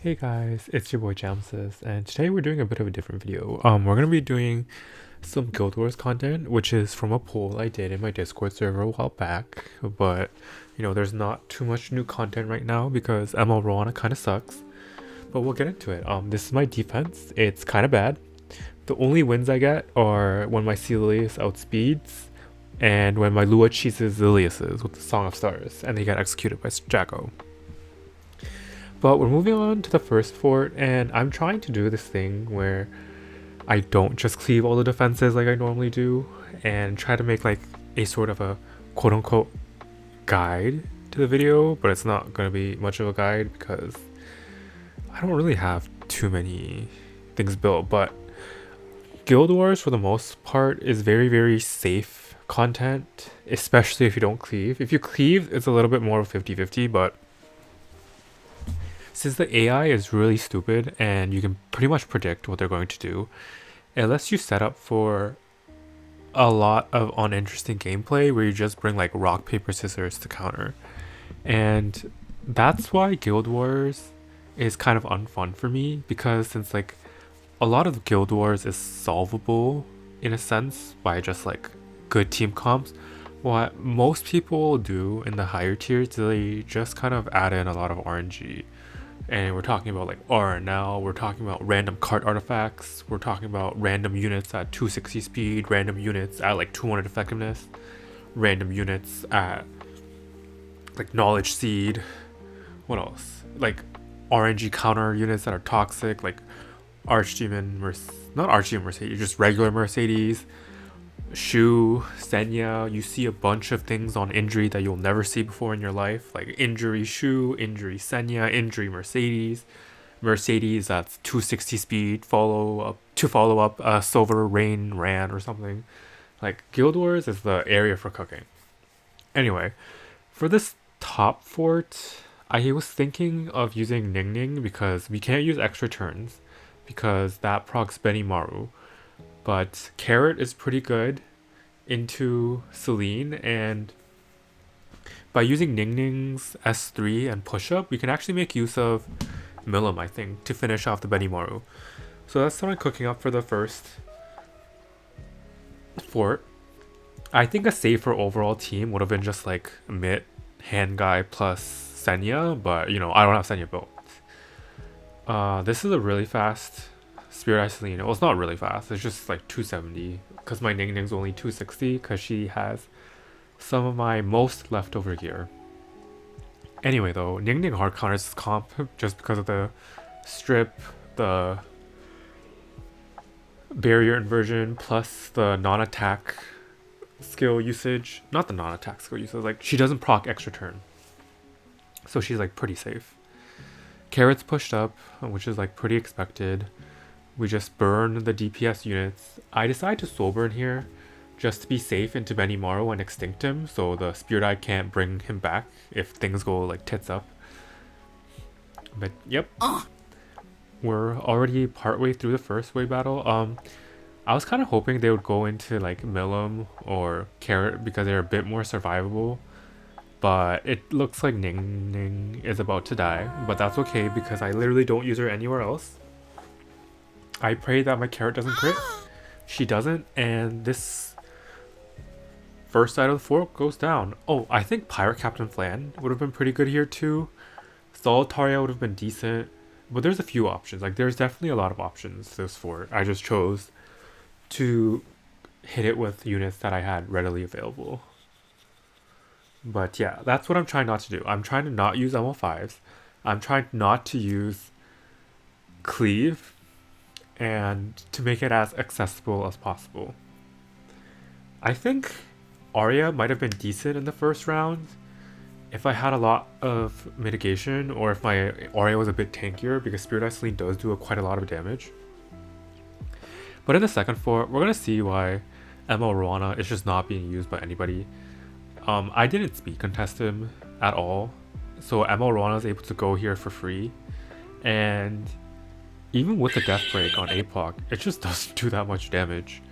Hey guys, it's your boy Jamsys, and today we're doing a bit of a different video. We're gonna be doing some Guild Wars content, which is from a poll I did in my Discord server a while back. But there's not too much new content right now because ML Roana kind of sucks. But we'll get into it. This is my defense. It's kind of bad. The only wins I get are when my Celius outspeeds, and when my Lua cheeses Ziliuses with the Song of Stars, and they get executed by Jacko. But we're moving on to the first fort, and I'm trying to do this thing where I don't just cleave all the defenses like I normally do, and try to make like a sort of a quote-unquote guide to the video, but it's not going to be much of a guide because I don't really have too many things built. But Guild Wars, for the most part, is very, very safe content, especially if you don't cleave. If you cleave, it's a little bit more of 50-50, but since the AI is really stupid and you can pretty much predict what they're going to do, it lets you set up for a lot of uninteresting gameplay where you just bring like rock, paper, scissors to counter. And that's why Guild Wars is kind of unfun for me, because since like a lot of Guild Wars is solvable in a sense by just like good team comps, what most people do in the higher tiers, they just kind of add in a lot of RNG. And we're talking about like RNL, we're talking about random cart artifacts, we're talking about random units at 260 speed, random units at like 200 effectiveness, random units at like knowledge seed. What else? Like RNG counter units that are toxic, like Archdemon, not Archdemon Mercedes, just regular Mercedes, Shu, Senya. You see a bunch of things on injury that you'll never see before in your life, like injury Shu, injury Senya, injury Mercedes. Mercedes that's 260 speed, follow up Silver Rain Ran or something. Like Guild Wars is the area for cooking. Anyway, for this top fort, I was thinking of using NingNing because we can't use extra turns because that procs Benimaru. But Carrot is pretty good into Celine, and by using NingNing's S3 and push up, we can actually make use of Milim, I think, to finish off the Benimaru. So that's what I'm cooking up for the first fort. I think a safer overall team would have been just like Mitt, Hand Guy plus Senya, but I don't have Senya built. This is a really fast Spirit Iceline. Well, it's not really fast. It's just like 270 because my NingNing's only 260 because she has some of my most leftover gear. Anyway, though, NingNing hard counters this comp just because of the strip, the barrier inversion, plus the non-attack skill usage. Not the non-attack skill usage. Like she doesn't proc extra turn, so she's like pretty safe. Carrot's pushed up, which is like pretty expected. We just burn the DPS units. I decide to soul burn here just to be safe into Benimaru and extinct him so the Spirit Eye can't bring him back if things go like tits up. But yep. We're already partway through the first wave battle. I was kind of hoping they would go into like Milim or Carrot because they're a bit more survivable. But it looks like NingNing is about to die. But that's okay because I literally don't use her anywhere else. I pray that my Carrot doesn't crit. She doesn't, and this first side of the fort goes down. Oh, I think Pirate Captain Flan would have been pretty good here too. Solitaria would have been decent, but there's a few options. Like there's definitely a lot of options this fort. I just chose to hit it with units that I had readily available. But yeah, that's what I'm trying not to do. I'm trying to not use ML5s. I'm trying not to use Cleave, and to make it as accessible as possible. I think Arya might have been decent in the first round if I had a lot of mitigation, or if my Arya was a bit tankier, because Spirit Iceline does do quite a lot of damage. But in the second fort, we're going to see why ML Roana is just not being used by anybody. I didn't speed contest him at all, so ML Roana is able to go here for free, and even with the death break on APOC, it just doesn't do that much damage.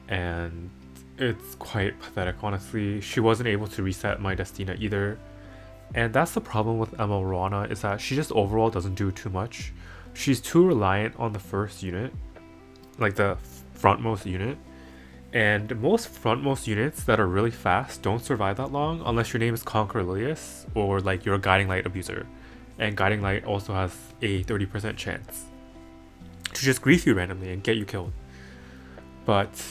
And it's quite pathetic, honestly. She wasn't able to reset my Destina either. And that's the problem with ML Roana, is that she just overall doesn't do too much. She's too reliant on the first unit, like the frontmost unit. And most frontmost units that are really fast don't survive that long unless your name is Conquer Lilius or like you're a Guiding Light abuser. And Guiding Light also has a 30% chance to just grief you randomly and get you killed. But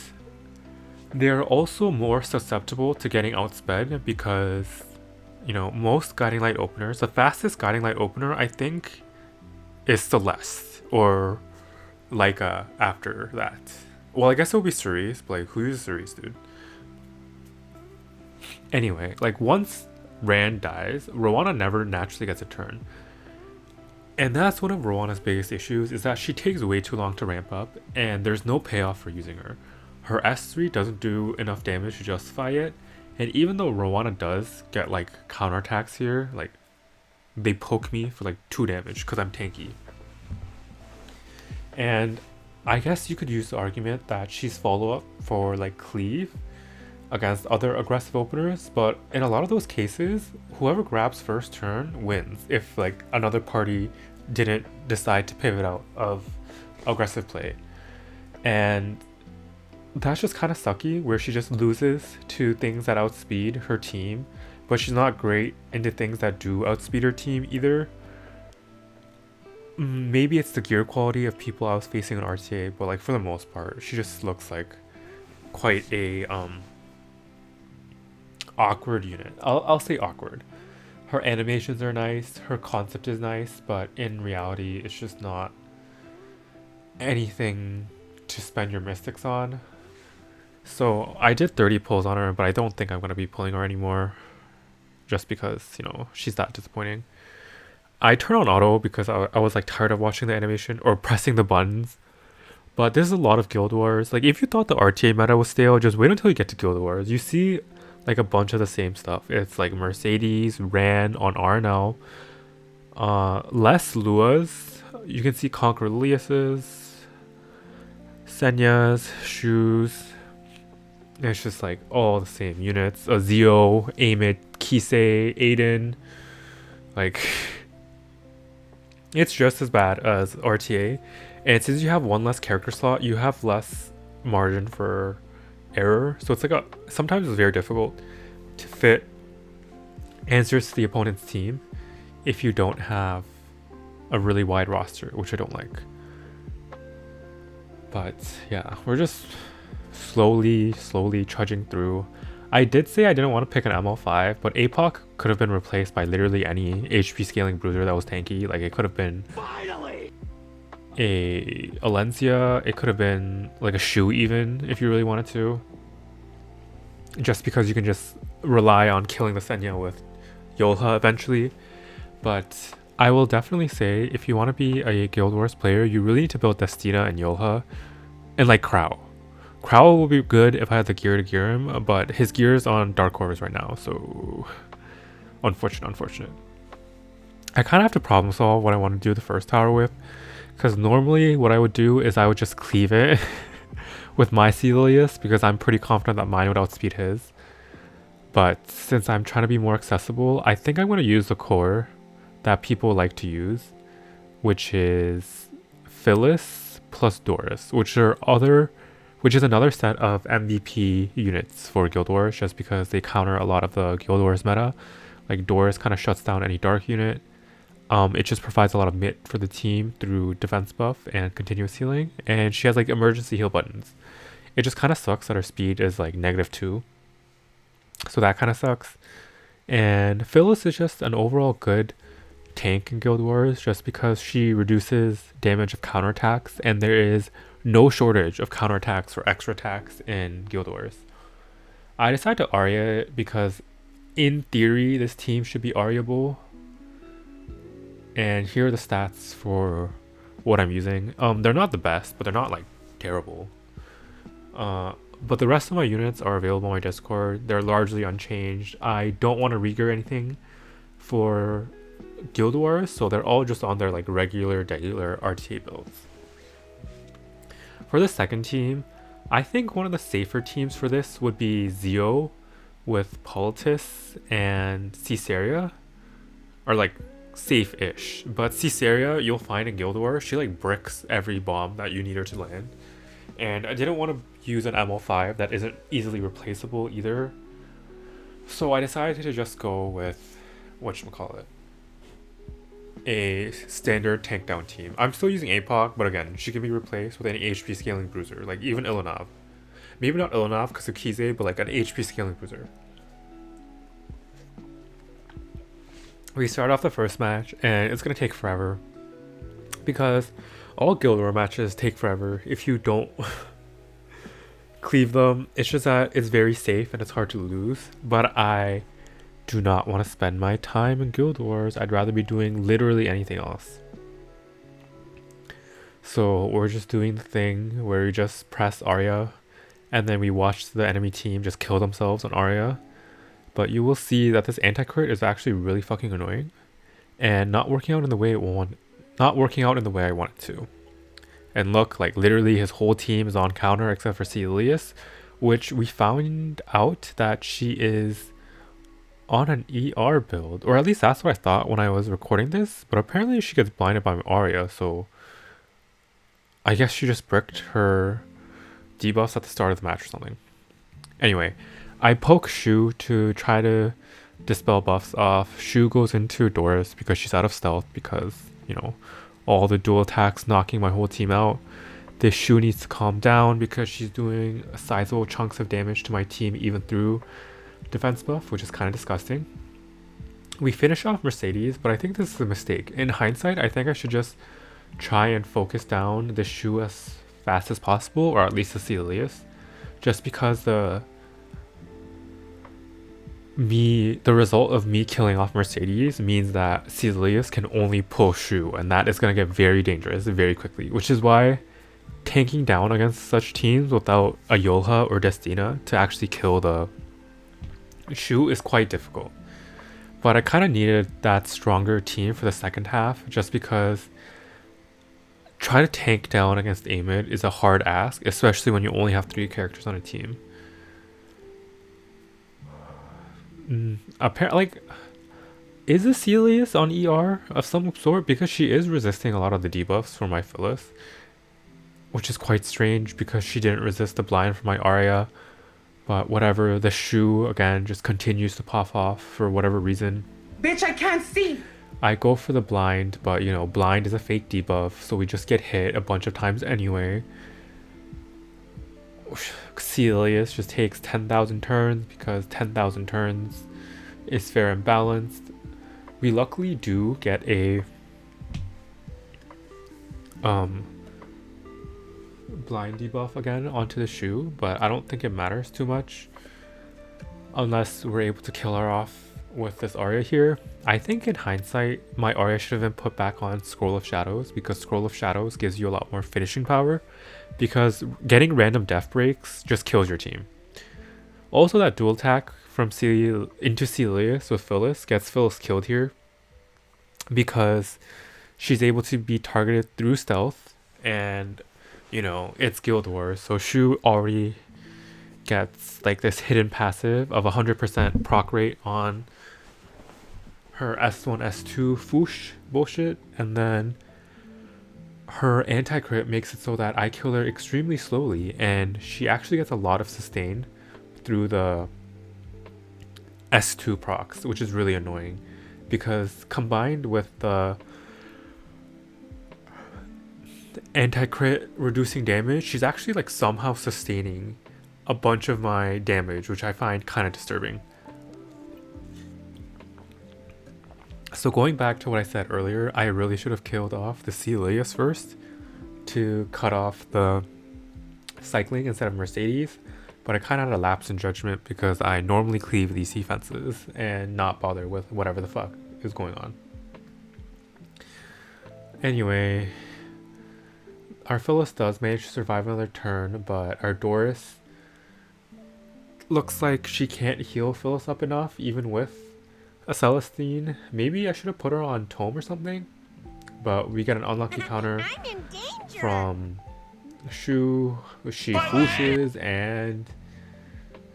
they're also more susceptible to getting outsped because, you know, most Guiding Light openers, the fastest Guiding Light opener I think is Celeste or Leica after that. Well, I guess it would be Cerise, but like, who uses Cerise, dude? Anyway, like once Rand dies, Roana never naturally gets a turn. And that's one of Roana's biggest issues, is that she takes way too long to ramp up, and there's no payoff for using her. Her S3 doesn't do enough damage to justify it, and even though Roana does get like counterattacks here, like they poke me for like 2 damage because I'm tanky. And I guess you could use the argument that she's follow-up for like cleave against other aggressive openers, but in a lot of those cases, whoever grabs first turn wins if like another party didn't decide to pivot out of aggressive play. And that's just kind of sucky, where she just loses to things that outspeed her team, but she's not great into things that do outspeed her team either. Maybe it's the gear quality of people I was facing in RTA, but like for the most part, she just looks like quite a awkward unit. I'll say awkward. Her animations are nice, her concept is nice, but in reality, it's just not anything to spend your mystics on. So I did 30 pulls on her, but I don't think I'm going to be pulling her anymore, just because, you know, she's that disappointing. I turn on auto because I was like tired of watching the animation or pressing the buttons. But there's a lot of Guild Wars. Like if you thought the RTA meta was stale, just wait until you get to Guild Wars. You see like a bunch of the same stuff. It's like Mercedes, Ran on RNL, less Luas. You can see Conquer Lilius's, Senya's, Shoes. It's just like all the same units. Zio, Amit, Kisei, Aiden. Like it's just as bad as RTA, and since you have one less character slot, you have less margin for error. So it's like sometimes it's very difficult to fit answers to the opponent's team if you don't have a really wide roster, which I don't like. But yeah, we're just slowly trudging through. I did say I didn't want to pick an ML5, but APOC could have been replaced by literally any HP scaling bruiser that was tanky. Like it could have been a Alencia, it could have been like a Shu even, if you really wanted to. Just because you can just rely on killing the Senya with Yulha eventually. But I will definitely say, if you want to be a Guild Wars player, you really need to build Destina and Yulha and like Crow. Crow will be good if I had the gear to gear him, but his gear is on Dark Horrors right now, so unfortunate. I kind of have to problem solve what I want to do the first tower with, because normally what I would do is I would just cleave it with my Celius, because I'm pretty confident that mine would outspeed his. But since I'm trying to be more accessible, I think I'm going to use the core that people like to use, which is Phyllis plus Doris, which is another set of MVP units for Guild Wars, just because they counter a lot of the Guild Wars meta. Like Doris kind of shuts down any dark unit. It just provides a lot of mit for the team through defense buff and continuous healing, and she has like emergency heal buttons. It just kind of sucks that her speed is like -2, so that kind of sucks. And Phyllis is just an overall good tank in Guild Wars, just because she reduces damage of counterattacks, and there is no shortage of counterattacks or extra attacks in Guild Wars. I decided to Arya it because in theory this team should be Aryable. And here are the stats for what I'm using. They're not the best, but they're not like terrible. But the rest of my units are available on my Discord. They're largely unchanged. I don't want to regear anything for Guild Wars, so they're all just on their like regular RTA builds. For the second team, I think one of the safer teams for this would be Zio with Politis and Caesarea. are like safe-ish. But Caesarea, you'll find in Guild Wars, she like bricks every bomb that you need her to land. And I didn't want to use an MO5 that isn't easily replaceable either. So I decided to just go with, whatchamacallit, a standard tank down team. I'm still using APOC, but again, she can be replaced with any HP scaling bruiser, like even Ilanav. Maybe not Ilanav because of Kize, but like an HP scaling bruiser. We start off the first match, and it's going to take forever. Because all Guild War matches take forever if you don't cleave them. It's just that it's very safe and it's hard to lose. But I do not want to spend my time in Guild Wars. I'd rather be doing literally anything else. So we're just doing the thing where we just press Arya, and then we watch the enemy team just kill themselves on Arya. But you will see that this anti-crit is actually really fucking annoying and not working out in the way I want it to. And look, like literally his whole team is on counter except for Celius, which we found out that she is on an ER build, or at least that's what I thought when I was recording this, but apparently she gets blinded by Arya, so I guess she just bricked her debuffs at the start of the match or something. Anyway, I poke Shu to try to dispel buffs off. Shu goes into Doris because she's out of stealth because, you know, all the dual attacks knocking my whole team out. This Shu needs to calm down because she's doing sizable chunks of damage to my team even through defense buff, which is kind of disgusting. We finish off Mercedes, but I think this is a mistake. In hindsight, I think I should just try and focus down the Shu as fast as possible, or at least the Celius, just because the result of me killing off Mercedes means that Celius can only pull Shu, and that is going to get very dangerous very quickly, which is why tanking down against such teams without a Yulha or Destina to actually kill the Shu is quite difficult. But I kind of needed that stronger team for the second half, just because trying to tank down against Amid is a hard ask, especially when you only have 3 characters on a team. Apparently, like, is a Celius on ER of some sort? Because she is resisting a lot of the debuffs for my Phyllis, which is quite strange because she didn't resist the blind for my Arya. But whatever, the Shu again just continues to pop off for whatever reason. Bitch, I can't see! I go for the blind, but you know, blind is a fake debuff, so we just get hit a bunch of times anyway. Celius just takes 10,000 turns because 10,000 turns is fair and balanced. We luckily do get a blind debuff again onto the Shu, but I don't think it matters too much unless we're able to kill her off with this Arya here. I think in hindsight my Arya should have been put back on Scroll of Shadows, because Scroll of Shadows gives you a lot more finishing power, because getting random death breaks just kills your team. Also, that dual attack from into Celius with Phyllis gets Phyllis killed here because she's able to be targeted through stealth, and you know, it's Guild Wars, so Shu already gets like this hidden passive of 100% proc rate on her S1, S2 foosh bullshit, and then her anti-crit makes it so that I kill her extremely slowly, and she actually gets a lot of sustain through the S2 procs, which is really annoying because combined with the anti-crit reducing damage, she's actually like somehow sustaining a bunch of my damage, which I find kind of disturbing. So going back to what I said earlier, I really should have killed off the Celius first to cut off the cycling instead of Mercedes, but I kind of had a lapse in judgment because I normally cleave these defenses and not bother with whatever the fuck is going on. Anyway, our Phyllis does manage to survive another turn, but our Doris looks like she can't heal Phyllis up enough, even with a Celestine. Maybe I should have put her on Tome or something, but we get an unlucky counter from Shu. She fooshes and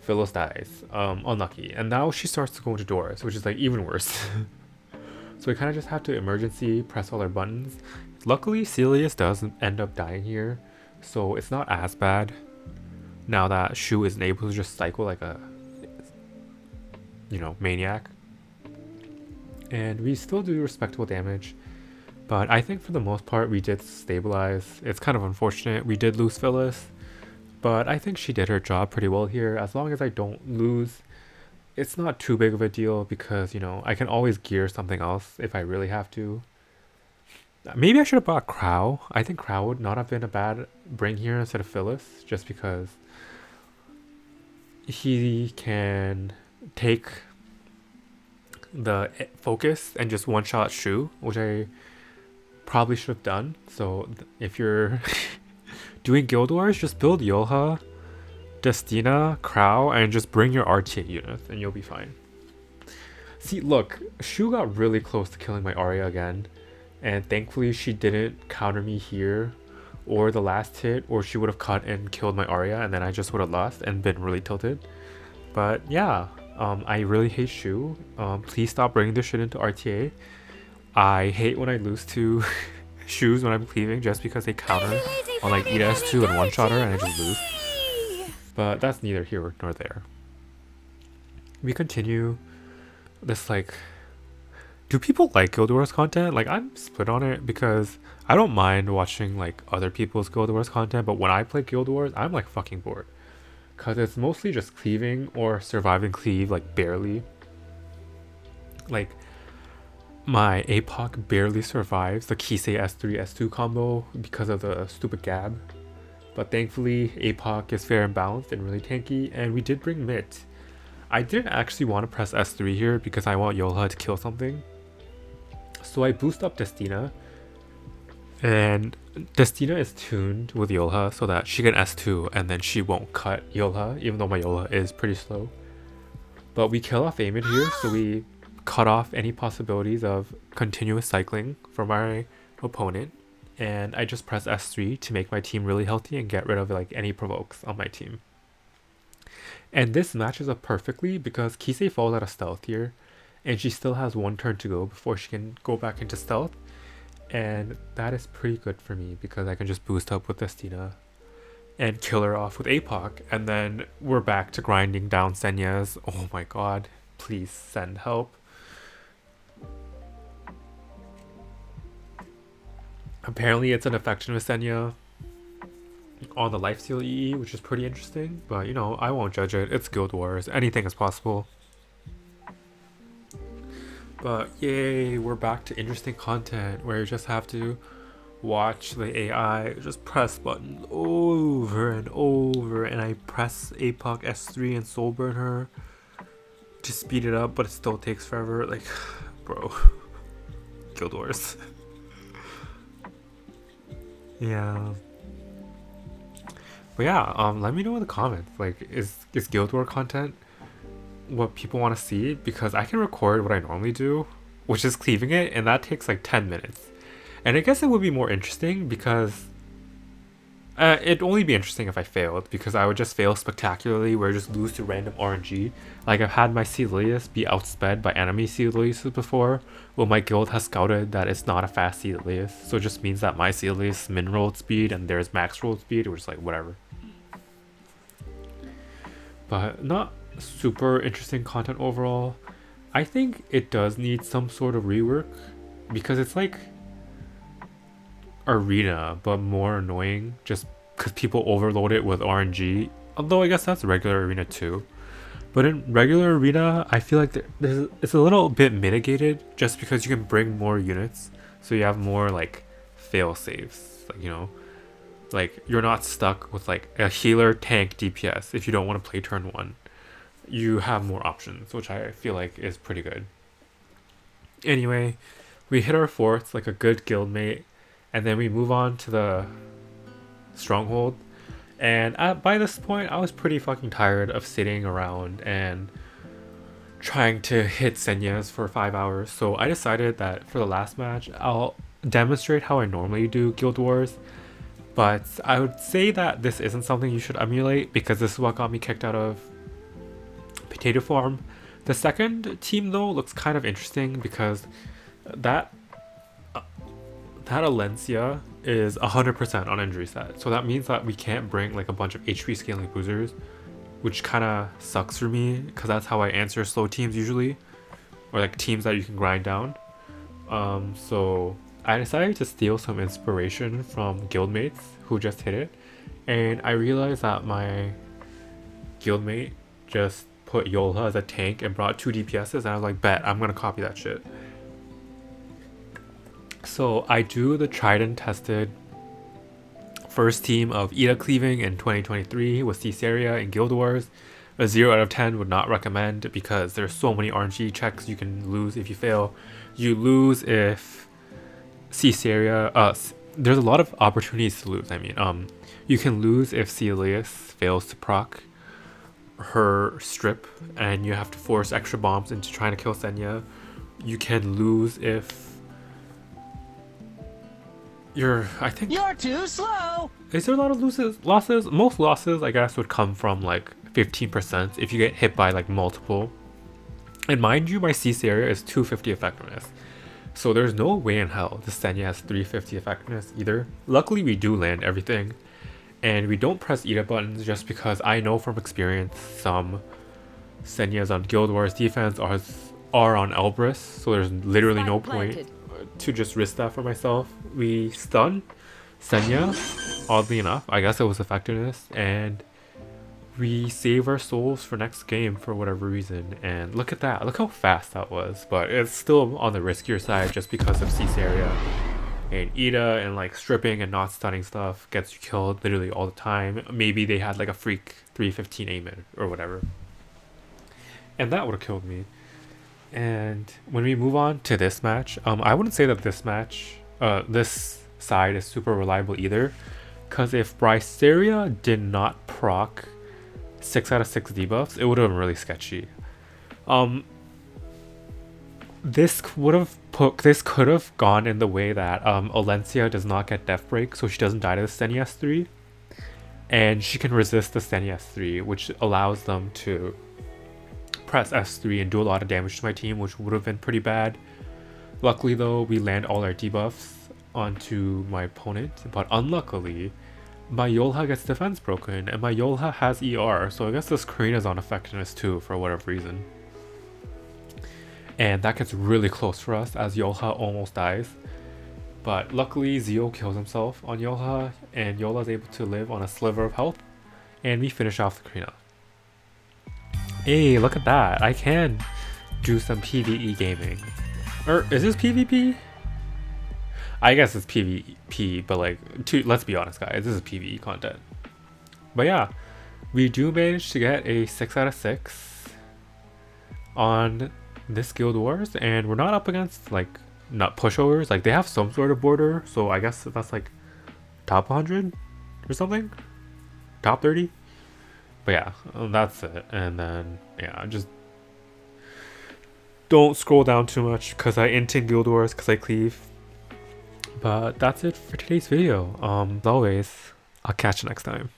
Phyllis dies. Unlucky. And now she starts to go into Doris, which is like even worse. So we kind of just have to emergency press all our buttons. Luckily, Celius doesn't end up dying here, so it's not as bad. Now that Shu isn't able to just cycle like a, maniac. And we still do respectable damage. But I think for the most part, we did stabilize. It's kind of unfortunate. We did lose Phyllis. But I think she did her job pretty well here. As long as I don't lose, it's not too big of a deal because, I can always gear something else if I really have to. Maybe I should have bought Crow. I think Crow would not have been a bad bring here instead of Phyllis, just because he can take the focus and just one-shot Shu, which I probably should have done. So if you're doing Guild Wars, just build Yulha, Destina, Crow, and just bring your RTA units, and you'll be fine. See, look, Shu got really close to killing my Arya again, and thankfully she didn't counter me here or the last hit, or she would have cut and killed my Arya, and then I just would have lost and been really tilted. But yeah, I really hate Shu. Please stop bringing this shit into RTA. I hate when I lose to Shus when I'm cleaving just because they counter on like ES2 and one-shot her and I just lose. But that's neither here nor there. We continue this do people like Guild Wars content? Like, I'm split on it because I don't mind watching like other people's Guild Wars content, but when I play Guild Wars, I'm like fucking bored. Cause it's mostly just cleaving or surviving cleave, like barely. Like, my APOC barely survives the Kisei S3 S2 combo because of the stupid Gab. But thankfully, APOC is fair and balanced and really tanky, and we did bring Mitt. I didn't actually want to press S3 here because I want Yulha to kill something. So I boost up Destina, and Destina is tuned with Yulha so that she can S2 and then she won't cut Yulha, even though my Yulha is pretty slow. But we kill off Amid here, so we cut off any possibilities of continuous cycling for my opponent. And I just press S3 to make my team really healthy and get rid of like any provokes on my team. And this matches up perfectly because Kisei falls out of stealth here, and she still has one turn to go before she can go back into stealth. And that is pretty good for me because I can just boost up with Destina and kill her off with APOC, and then we're back to grinding down Senya's. Oh my god, please send help. Apparently it's an affection with Senya on the lifesteal EE, which is pretty interesting, but I won't judge it. It's Guild Wars, anything is possible. But yay, we're back to interesting content where you just have to watch the AI just press buttons over and over, and I press APOC S3 and soul burn her to speed it up, but it still takes forever. Like, bro, Guild Wars. Yeah. But yeah, let me know in the comments, like, is Guild Wars content what people want to see? Because I can record what I normally do, which is cleaving it, and that takes like 10 minutes. And I guess it would be more interesting because it'd only be interesting if I failed, because I would just fail spectacularly where I just lose to random RNG. Like, I've had my Celius be outsped by enemy Celiuses before. Well, my guild has scouted that it's not a fast Celius, so it just means that my Celius min rolled speed and there's max rolled speed, which is like whatever. But not super interesting content overall. I think it does need some sort of rework because it's like Arena but more annoying just because people overload it with RNG, although I guess that's regular Arena too. But in regular Arena, I feel like it's a little bit mitigated just because you can bring more units, so you have more like fail safes, like, like you're not stuck with like a healer, tank, DPS. If you don't want to play turn 1, you have more options, which I feel like is pretty good. Anyway, we hit our fourth like a good guildmate, and then we move on to the Stronghold. And by this point, I was pretty fucking tired of sitting around and trying to hit Senyas for 5 hours. So I decided that for the last match, I'll demonstrate how I normally do Guild Wars. But I would say that this isn't something you should emulate because this is what got me kicked out of Potato Farm. The second team though looks kind of interesting because That that Alencia is 100% on injury set, so that means that we can't bring like a bunch of HP scaling boozers, which kind of sucks for me because that's how I answer slow teams usually, or like teams that you can grind down. So I decided to steal some inspiration from guildmates who just hit it, and I realized that my guildmate just put Yulha as a tank and brought 2 DPSs, and I was like, bet, I'm gonna copy that shit. So I do the tried and tested first team of Ida cleaving in 2023 with Caesarea in Guild Wars. A 0 out of 10 would not recommend because there's so many RNG checks you can lose if you fail. You lose if Caesarea, there's a lot of opportunities to lose. I mean, you can lose if Celius fails to proc her strip and you have to force extra bombs into trying to kill Senya. You can lose if I think you're too slow. Is there a lot of losses? Most losses I guess would come from like 15% if you get hit by like multiple. And mind you, my CC area is 250 effectiveness. So there's no way in hell the Senya has 350 effectiveness either. Luckily we do land everything. And we don't press Ida buttons just because I know from experience some Senyas on Guild Wars defense are on Elbrus. So there's literally no point to just risk that for myself. We stun Senya, oddly enough. I guess it was effectiveness, and we save our souls for next game for whatever reason. And look at that, look how fast that was. But it's still on the riskier side just because of Caesarea and Ida, and like stripping and not stunning stuff gets you killed literally all the time. Maybe they had like a freak 315 aim or whatever, and that would have killed me. And when we move on to this match, I wouldn't say that this match, this side is super reliable either, because if Bryceria did not proc 6 out of 6 debuffs, it would have been really sketchy. This could have gone in the way that Alencia does not get death break, so she doesn't die to the Senya S3, and she can resist the Senya S3, which allows them to press S3 and do a lot of damage to my team, which would have been pretty bad. Luckily though, we land all our debuffs onto my opponent, but unluckily my Yulha gets defense broken, and my Yulha has ER, so I guess this Karina's on effectiveness too for whatever reason. And that gets really close for us as Yulha almost dies. But luckily Zio kills himself on Yulha, and Yulha's able to live on a sliver of health, and we finish off the Karina. Hey, look at that. I can do some PvE gaming. Or is this PvP? I guess it's PvP, but like, let's be honest guys, this is PvE content. But yeah, we do manage to get a 6 out of 6 on this Guild Wars, and we're not up against like not pushovers. Like they have some sort of border, so I guess that's like top 100 or something, top 30. But yeah, that's it. And then yeah, just don't scroll down too much because I int in Guild Wars because I cleave. But that's it for today's video. As always, I'll catch you next time.